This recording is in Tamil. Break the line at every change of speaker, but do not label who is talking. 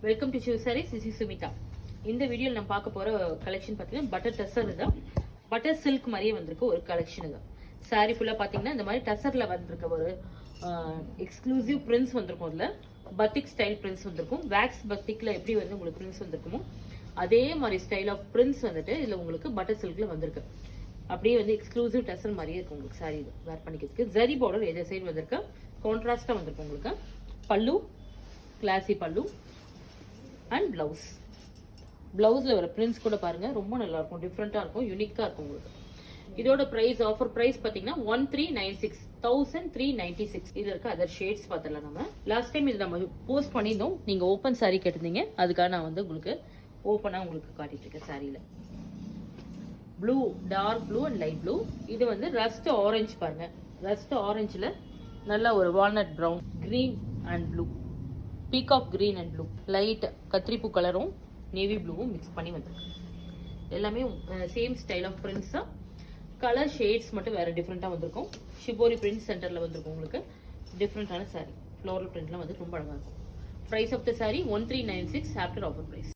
Welcome to Shiv sarees. This is Sumitha. இந்த வீடியோவில் நம்ம பார்க்க போற கலெக்ஷன் பார்த்தீங்கன்னா பட்டர் டசர் தான். பட்டர் சில்க் மாதிரியே வந்திருக்கு ஒரு கலெக்ஷன் தான். சாரி ஃபுல்லா பார்த்தீங்கன்னா இந்த மாதிரி டசர்ல வந்திருக்க ஒரு எக்ஸ்க்ளூசிவ் பிரிண்ட்ஸ் வந்திருக்கும். அதில் பத்திக் ஸ்டைல் பிரிண்ட்ஸ் வந்திருக்கும். வேக்ஸ் பத்திக்ல எப்படி வந்து உங்களுக்கு பிரிண்ட்ஸ் வந்திருக்குமோ அதே மாதிரி ஸ்டைல் ஆஃப் பிரிண்ட்ஸ் வந்துட்டு இதில் உங்களுக்கு பட்டர் சில்க்ல வந்திருக்கு. அப்படியே வந்து எக்ஸ்க்ளூசிவ் டசர் மாதிரியே இருக்கும் உங்களுக்கு சாரி வேர் பண்ணிக்கிறதுக்கு. ஜரி பார்டர் எதை சைடு வந்திருக்கு, கான்ட்ராஸ்டா வந்திருக்கு உங்களுக்கு. பல்லு கிளாசி பல்லு அண்ட் பிளவுஸ். பிளவுஸ்ல வர பிரிண்ட்ஸ் கூட பாருங்க, ரொம்ப நல்லா இருக்கும், டிஃப்ரெண்டா இருக்கும், யூனிக்கா இருக்கும் உங்களுக்கு. இதோட பிரைஸ் ஆஃபர் பிரைஸ் பாத்தீங்கன்னா 1396 1396. இது இருக்க அதர் ஷேட்ஸ் பார்த்துடலாம். நம்ம லாஸ்ட் டைம் இது நம்ம போஸ்ட் பண்ணியிருந்தோம், நீங்க ஓப்பன் சாரி கேட்டிருந்தீங்க, அதுக்காக நான் வந்து உங்களுக்கு ஓப்பனா உங்களுக்கு காட்டிட்டு இருக்கேன். சாரியில blue, dark blue and light blue. இது வந்து ரஸ்ட் ஆரஞ்சு பாருங்க, ரஸ்ட் ஆரஞ்சுல நல்ல ஒரு walnut brown, green and blue, peacock green and blue, light கத்திரிப்பூ கலரும் நேவி ப்ளூவும் மிக்ஸ் பண்ணி வந்திருக்கு. எல்லாமே சேம் ஸ்டைல் ஆஃப் பிரிண்ட்ஸ் தான். கலர் ஷேட்ஸ் மட்டும் வேற டிஃப்ரெண்டா வந்திருக்கும். ஷிபோரி பிரிண்ட் சென்டர்ல வந்திருக்கும் உங்களுக்கு. டிஃப்ரெண்டான சாரி, ஃப்ளோரல் பிரிண்ட்லாம் வந்து ரொம்ப அழகா இருக்கும். Price of the sari 1396 after offer price.